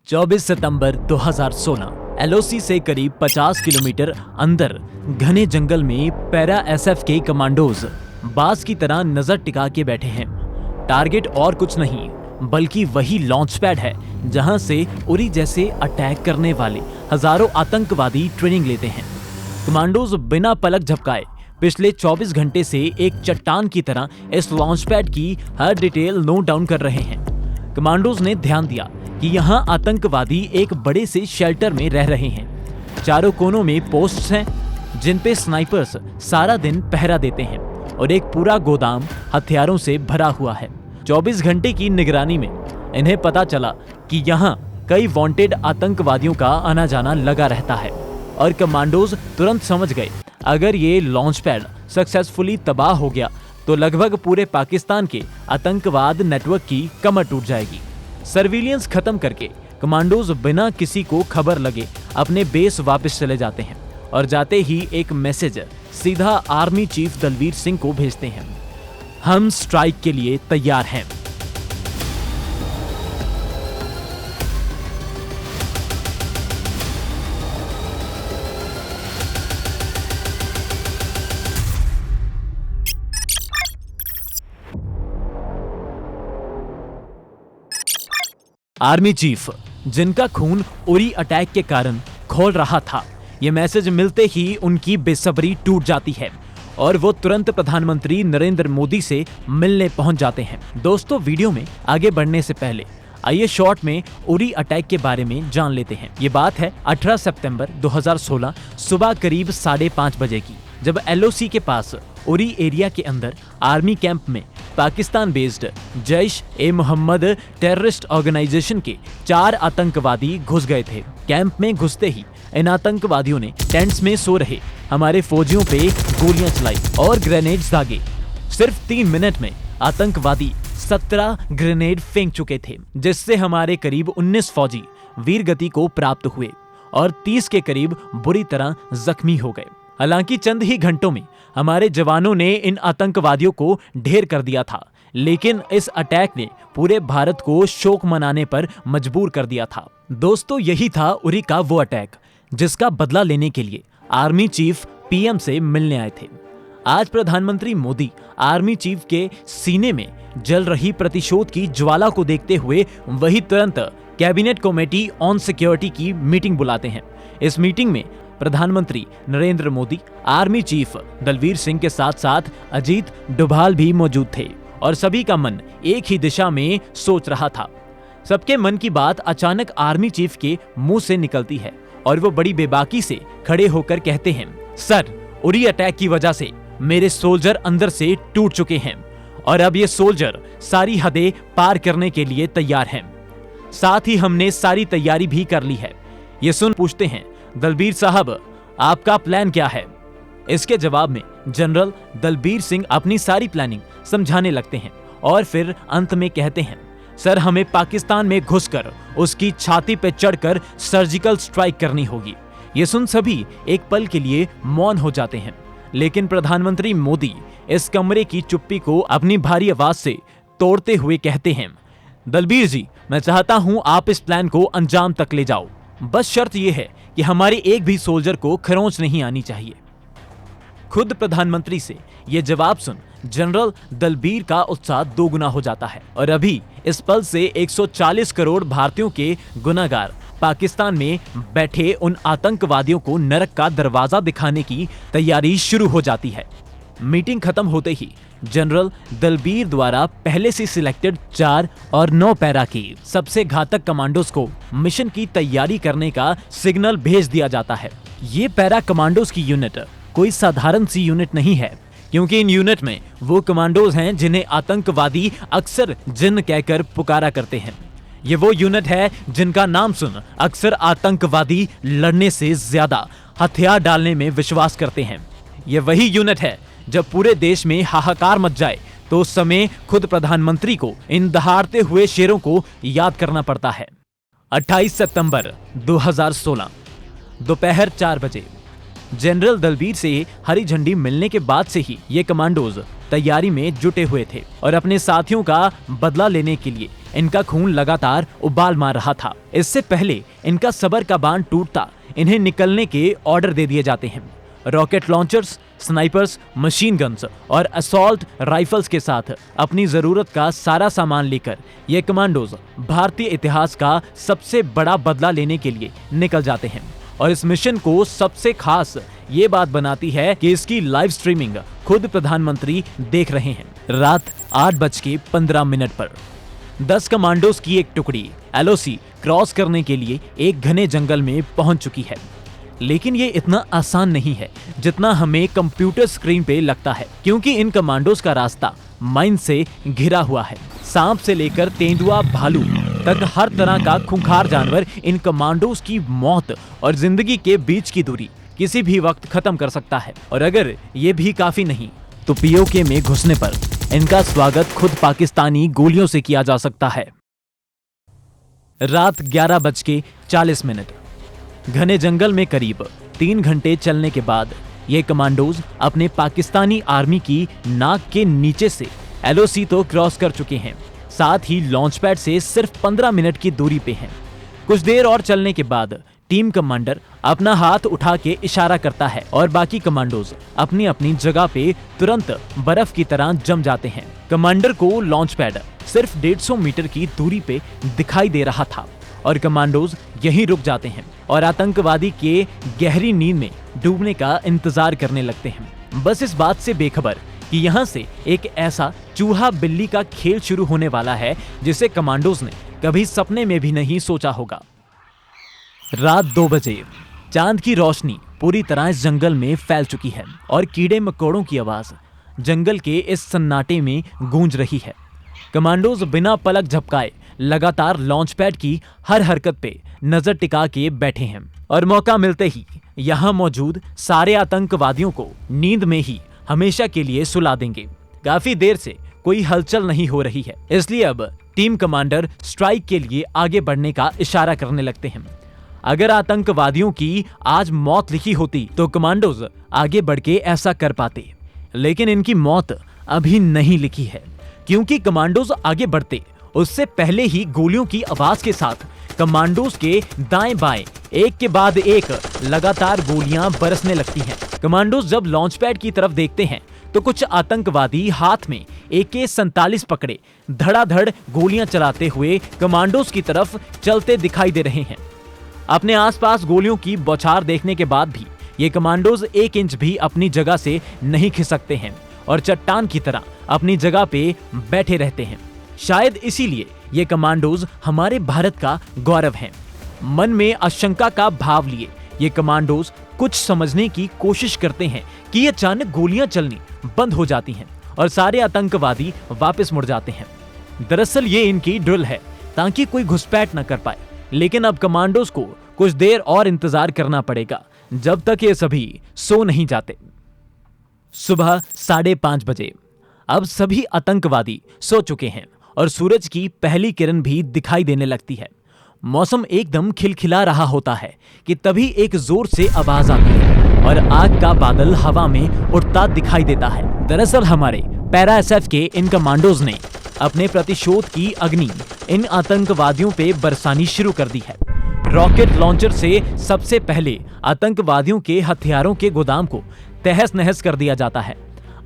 24 सितंबर 2016 LOC से करीब 50 kilometre अंदर घने जंगल में पैरा एसएफ के कमांडोज बाज की तरह नजर टिका के बैठे हैं। टारगेट और कुछ नहीं बल्कि वही लॉन्च पैड है जहां से उरी जैसे अटैक करने वाले हजारों आतंकवादी ट्रेनिंग लेते हैं। कमांडोज बिना पलक झपकाए पिछले 24 घंटे से एक चट्टान की तरह इस लॉन्च पैड की हर डिटेल नोट डाउन कर रहे हैं। कमांडोज ने ध्यान दिया कि यहाँ आतंकवादी एक बड़े से शेल्टर में रह रहे हैं। चारों कोनों में पोस्ट्स हैं जिन पे स्नाइपर्स सारा दिन पहरा देते हैं और एक पूरा गोदाम हथियारों से भरा हुआ है। 24 घंटे की निगरानी में इन्हें पता चला कि यहाँ कई वांटेड आतंकवादियों का आना जाना लगा रहता है और कमांडोज तुरंत समझ गए अगर ये लॉन्च पैड सक्सेसफुली तबाह हो गया तो लगभग पूरे पाकिस्तान के आतंकवाद नेटवर्क की कमर टूट जाएगी। सर्विलियंस खत्म करके कमांडोज बिना किसी को खबर लगे अपने बेस वापस चले जाते हैं और जाते ही एक मैसेज सीधा आर्मी चीफ दलबीर सिंह को भेजते हैं। हम स्ट्राइक के लिए तैयार हैं। आर्मी चीफ जिनका खून उरी अटैक के कारण खौल रहा था, ये मैसेज मिलते ही उनकी बेसब्री टूट जाती है और वो तुरंत प्रधानमंत्री नरेंद्र मोदी से मिलने पहुंच जाते हैं। दोस्तों, वीडियो में आगे बढ़ने से पहले आइए शॉर्ट में उरी अटैक के बारे में जान लेते हैं। ये बात है 18 सितंबर 2016 सुबह करीब 5:30 बजे की, जब एलओसी के पास उरी एरिया के अंदर आर्मी कैंप में Pakistan based Jaish-e-Mohammed terrorist organisation के 4 आतंकवादी घुस गए थे। कैंप में घुसते ही इन आतंकवादियों ने टेंट्स में सो रहे हमारे फौजियों पे गोलियां चलाई और ग्रेनेड्स दागे। सिर्फ 3 मिनट में आतंकवादी 17 ग्रेनेड फेंक चुके थे, जिससे हमारे करीब 19 फौजी वीरगति को प्राप्त हुए और 30 के करीब बुरी तरह जख्मी हो गए। हालांकि चंद ही घंटों में हमारे जवानों ने इन आतंकवादियों को ढेर कर दिया था, लेकिन इस अटैक ने पूरे भारत को शोक मनाने पर मजबूर कर दिया था। दोस्तों, यही था उरी का वो अटैक जिसका बदला लेने के लिए आर्मी चीफ पीएम से मिलने आए थे। आज प्रधानमंत्री मोदी आर्मी चीफ के सीने में जल रही प्रतिशोध की ज्वाला को देखते हुए वही तुरंत कैबिनेट कमेटी ऑन सिक्योरिटी की मीटिंग बुलाते हैं। इस मीटिंग में प्रधानमंत्री नरेंद्र मोदी, आर्मी चीफ दलबीर सिंह के साथ साथ अजीत डोभाल भी मौजूद थे और सभी का मन एक ही दिशा में सोच रहा था। सबके मन की बात अचानक आर्मी चीफ के मुंह से निकलती है और वो बड़ी बेबाकी से खड़े होकर कहते हैं, सर, उरी अटैक की वजह से मेरे सोल्जर अंदर से टूट चुके हैं और अब ये सोल्जर सारी हदें पार करने के लिए तैयार हैं। साथ ही हमने सारी तैयारी भी कर ली है। ये सुन पूछते हैं, दलबीर साहब, आपका प्लान क्या है? इसके जवाब में जनरल दलबीर सिंह अपनी सारी प्लानिंग समझाने लगते हैं और फिर अंत में कहते हैं, सर, हमें पाकिस्तान में घुसकर उसकी छाती पे चढ़कर सर्जिकल स्ट्राइक करनी होगी। ये सुन सभी एक पल के लिए मौन हो जाते हैं, लेकिन प्रधानमंत्री मोदी इस कमरे की चुप्पी को अपनी भारी आवाज से तोड़ते हुए कहते हैं, दलबीर जी, मैं चाहता हूं आप इस प्लान को अंजाम तक ले जाओ। बस शर्त यह है कि हमारे एक भी सोल्जर को खरोंच नहीं आनी चाहिए। खुद प्रधानमंत्री से यह जवाब सुन जनरल दलबीर का उत्साह दोगुना हो जाता है और अभी इस पल से 140 करोड़ भारतीयों के गुनाहगार पाकिस्तान में बैठे उन आतंकवादियों को नरक का दरवाजा दिखाने की तैयारी शुरू हो जाती है। मीटिंग खत्म होते ही जनरल दलबीर द्वारा पहले से सिलेक्टेड 4 और 9 पैरा की सबसे घातक कमांडोज को मिशन की तैयारी करने का सिग्नल भेज दिया जाता है। ये पैरा कमांडोज की यूनिट कोई साधारण सी यूनिट नहीं है, क्योंकि इन यूनिट में वो कमांडोज हैं जिन्हें आतंकवादी अक्सर जिन कहकर पुकारा करते हैं। ये वो यूनिट है जिनका नाम सुन अक्सर आतंकवादी लड़ने से ज्यादा हथियार डालने में विश्वास करते हैं। ये वही यूनिट है जब पूरे देश में हाहाकार मच जाए तो उस समय खुद प्रधानमंत्री को इन दहाड़ते हुए शेरों को याद करना पड़ता है। 28 सितंबर 2016 दोपहर 4 बजे जनरल दलबीर से हरी झंडी मिलने के बाद से ही ये कमांडोज तैयारी में जुटे हुए थे और अपने साथियों का बदला लेने के लिए इनका खून लगातार उबाल मार रहा था। इससे पहले इनका सब्र का बांध टूटता इन्हें निकलने के ऑर्डर दे दिए जाते हैं। Rocket launchers, snipers, machine guns और असॉल्ट राइफल्स के साथ अपनी जरूरत का सारा सामान लेकर ये कमांडोज भारतीय इतिहास का सबसे बड़ा बदला लेने के लिए निकल जाते हैं। और इस मिशन को सबसे खास ये बात बनाती है कि इसकी लाइव स्ट्रीमिंग खुद प्रधानमंत्री देख रहे हैं। रात 8:15 पर 10 कमांडोज की एक टुकड़ी LOC क्रॉस करने के लिए एक घने जंगल में पहुंच चुकी है। लेकिन ये इतना आसान नहीं है जितना हमें कंप्यूटर स्क्रीन पे लगता है, क्योंकि इन कमांडोज का रास्ता माइन से घिरा हुआ है। सांप से लेकर तेंदुआ, भालू तक हर तरह का खूंखार जानवर इन कमांडोज की मौत और जिंदगी के बीच की दूरी किसी भी वक्त खत्म कर सकता है। और अगर ये भी काफी नहीं तो POK में घुसने पर इनका स्वागत खुद पाकिस्तानी गोलियों से किया जा सकता है। रात 11:40 घने जंगल में करीब 3 घंटे चलने के बाद ये कमांडोज अपने पाकिस्तानी आर्मी की नाक के नीचे से LOC तो क्रॉस कर चुके हैं, साथ ही लॉन्च पैड से सिर्फ 15 मिनट की दूरी पे हैं। कुछ देर और चलने के बाद टीम कमांडर अपना हाथ उठा के इशारा करता है और बाकी कमांडोज अपनी अपनी जगह पे तुरंत बर्फ की तरह जम जाते हैं। कमांडर को लॉन्च पैड सिर्फ 150 मीटर की दूरी पे दिखाई दे रहा था और कमांडोज यहीं रुक जाते हैं और आतंकवादी के गहरी नींद में डूबने का इंतजार करने लगते हैं, बस इस बात से बेखबर कि यहाँ से एक ऐसा चूहा बिल्ली का खेल शुरू होने वाला है जिसे कमांडोज ने कभी सपने में भी नहीं सोचा होगा। रात 2 बजे चांद की रोशनी पूरी तरह इस जंगल में फैल चुकी है और कीड़े मकोड़ों की आवाज जंगल के इस सन्नाटे में गूंज रही है। कमांडोज बिना पलक झपकाए लगातार लॉन्च पैड की हर हरकत पे नजर टिका के बैठे हैं और मौका मिलते ही यहाँ मौजूद सारे आतंकवादियों को नींद में ही हमेशा के लिए सुला देंगे। काफी देर से कोई हलचल नहीं हो रही है, इसलिए अब टीम कमांडर स्ट्राइक के लिए आगे बढ़ने का इशारा करने लगते हैं। अगर आतंकवादियों की आज मौत लिखी होती तो कमांडोज आगे बढ़ के ऐसा कर पाते, लेकिन इनकी मौत अभी नहीं लिखी है, क्योंकि कमांडोज आगे बढ़ते उससे पहले ही गोलियों की आवाज के साथ कमांडोज के दाएं बाएं एक के बाद एक लगातार गोलियां बरसने लगती हैं। कमांडोज जब लॉन्च पैड की तरफ देखते हैं तो कुछ आतंकवादी हाथ में AK-47 पकड़े धड़ाधड़ गोलियां चलाते हुए कमांडोज की तरफ चलते दिखाई दे रहे हैं। अपने आसपास गोलियों की बौछार देखने के बाद भी ये कमांडोज 1 इंच भी अपनी जगह से नहीं खिसकते हैं और चट्टान की तरह अपनी जगह पे बैठे रहते हैं। शायद इसीलिए ये कमांडोज हमारे भारत का गौरव हैं। मन में आशंका का भाव लिए ये कमांडोज कुछ समझने की कोशिश करते हैं कि अचानक गोलियां चलनी बंद हो जाती हैं और सारे आतंकवादी वापस मुड़ जाते हैं। दरअसल ये इनकी ड्रिल है ताकि कोई घुसपैठ न कर पाए, लेकिन अब कमांडोज को कुछ देर और इंतजार करना पड़ेगा जब तक ये सभी सो नहीं जाते। सुबह 5:30 बजे अब सभी आतंकवादी सो चुके हैं और सूरज की पहली किरण भी दिखाई देने लगती है। मौसम एकदम खिलखिला रहा होता है कि तभी एक जोर से आवाज आती है और आग का बादल हवा में उड़ता दिखाई देता है। दरअसल हमारे पैरा SF के इन कमांडोज ने अपने प्रतिशोध की अग्नि इन आतंकवादियों पे बरसानी शुरू कर दी है। रॉकेट लॉन्चर से सबसे पहले आतंकवादियों के हथियारों के गोदाम को तहस नहस कर दिया जाता है।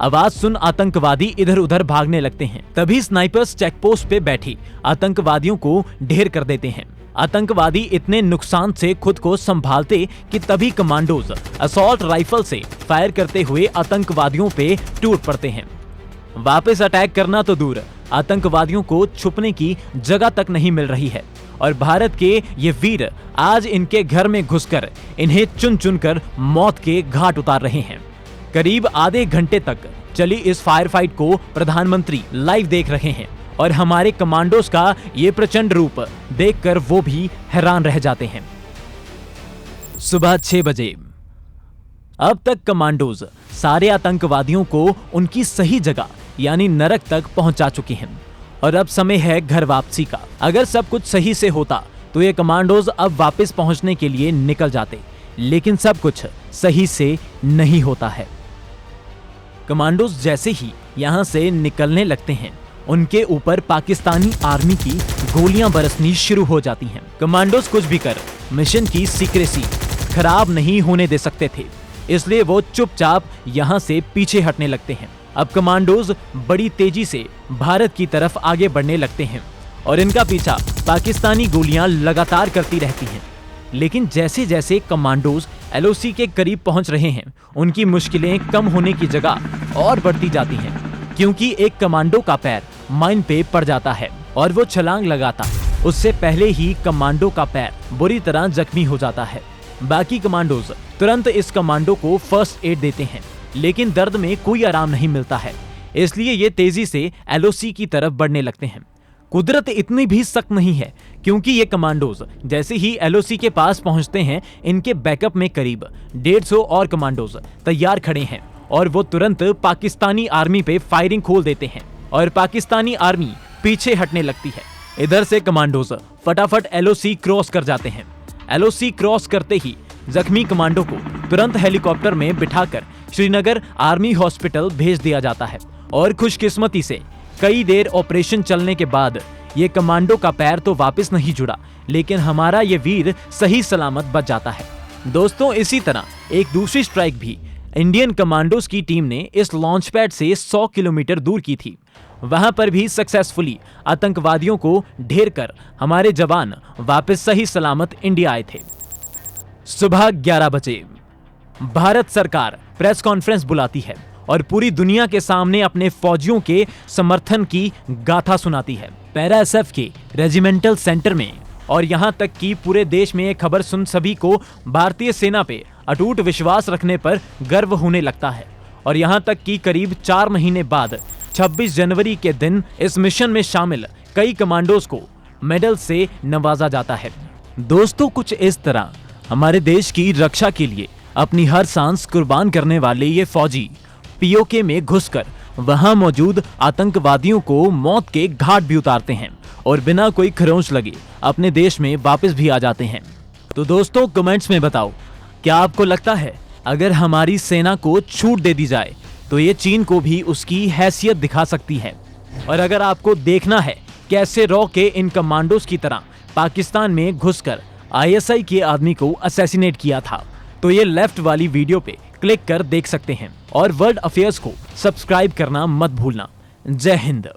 आवाज सुन आतंकवादी इधर उधर भागने लगते हैं। तभी स्नाइपर्स चेकपोस्ट पे बैठी आतंकवादियों को ढेर कर देते हैं। आतंकवादी इतने नुकसान से खुद को संभालते कि तभी कमांडोज असॉल्ट राइफल से फायर करते हुए आतंकवादियों पे टूट पड़ते हैं। वापस अटैक करना तो दूर, आतंकवादियों को छुपने की जगह तक नहीं मिल रही है और भारत के ये वीर आज इनके घर में घुसकर इन्हें चुन चुन कर मौत के घाट उतार रहे हैं। करीब आधे घंटे तक चली इस फायर फाइट को प्रधानमंत्री लाइव देख रहे हैं और हमारे कमांडोज का ये प्रचंड रूप देखकर वो भी हैरान रह जाते हैं। सुबह 6 बजे अब तक कमांडोज सारे आतंकवादियों को उनकी सही जगह यानी नरक तक पहुंचा चुके हैं और अब समय है घर वापसी का। अगर सब कुछ सही से होता तो ये कमांडोज अब वापस पहुंचने के लिए निकल जाते, लेकिन सब कुछ सही से नहीं होता है। कमांडोज जैसे ही यहाँ से निकलने लगते हैं, उनके ऊपर पाकिस्तानी आर्मी की गोलियां बरसनी शुरू हो जाती हैं। कमांडोज कुछ भी कर मिशन की सीक्रेसी खराब नहीं होने दे सकते थे, इसलिए वो चुपचाप यहाँ से पीछे हटने लगते हैं। अब कमांडोज बड़ी तेजी से भारत की तरफ आगे बढ़ने लगते हैं और इनका पीछा पाकिस्तानी गोलियां लगातार करती रहती हैं। लेकिन जैसे जैसे कमांडोज LOC के करीब पहुंच रहे हैं, उनकी मुश्किलें कम होने की जगह और बढ़ती जाती हैं, क्योंकि एक कमांडो का पैर माइन पे पड़ जाता है और वो छलांग लगाता उससे पहले ही कमांडो का पैर बुरी तरह जख्मी हो जाता है। बाकी कमांडोज तुरंत इस कमांडो को फर्स्ट एड देते हैं, लेकिन दर्द में कोई आराम नहीं मिलता है, इसलिए ये तेजी से LOC की तरफ बढ़ने लगते हैं। कुदरत इतनी भी सख्त नहीं है, क्योंकि ये कमांडोज जैसे ही LOC के पास पहुंचते हैं, इनके बैकअप में करीब 150 और कमांडोज तैयार खड़े हैं और वो तुरंत पाकिस्तानी आर्मी पे फायरिंग खोल देते हैं और पाकिस्तानी आर्मी पीछे हटने लगती है। इधर से कमांडोज फटाफट LOC क्रॉस कर जाते हैं। LOC क्रॉस करते ही जख्मी कमांडो को तुरंत हेलीकॉप्टर में बिठाकर श्रीनगर आर्मी हॉस्पिटल भेज दिया जाता है और खुशकिस्मती से कई देर ऑपरेशन चलने के बाद ये कमांडो का पैर तो वापस नहीं जुड़ा, लेकिन हमारा ये वीर सही सलामत बच जाता है। दोस्तों, इसी तरह एक दूसरी स्ट्राइक भी इंडियन कमांडोज की टीम ने इस लॉन्च पैड से 100 किलोमीटर दूर की थी। वहां पर भी सक्सेसफुली आतंकवादियों को ढेर कर हमारे जवान वापस सही सलामत इंडिया आए थे। सुबह 11 बजे भारत सरकार प्रेस कॉन्फ्रेंस बुलाती है और पूरी दुनिया के सामने अपने फौजियों के समर्थन की गाथा सुनाती है। पैरा SF के रेजिमेंटल सेंटर में और यहां तक कि पूरे देश में ये खबर सुन सभी को भारतीय सेना पे अटूट विश्वास रखने पर गर्व होने लगता है और यहां तक कि करीब 4 महीने बाद 26 जनवरी के दिन इस मिशन में शामिल कई कमांडोज को मेडल से नवाजा जाता है। दोस्तों, कुछ इस तरह हमारे देश की रक्षा के लिए अपनी हर सांस कुर्बान करने वाले ये फौजी POK में घुसकर वहां मौजूद आतंकवादियों को मौत के घाट भी उतारते हैं और बिना कोई खरोंच लगे अपने देश में वापस भी आ जाते हैं। तो दोस्तों, कमेंट्स में बताओ, क्या आपको लगता है अगर हमारी सेना को छूट दे दी जाए तो ये चीन को भी उसकी हैसियत दिखा सकती है? और अगर आपको देखना है कैसे रॉ के इन कमांडोज की तरह पाकिस्तान में घुसकर ISI के आदमी को असैसिनेट किया था, तो ये लेफ्ट वाली वीडियो पे क्लिक कर देख सकते हैं और वर्ल्ड अफेयर्स को सब्सक्राइब करना मत भूलना। जय हिंद।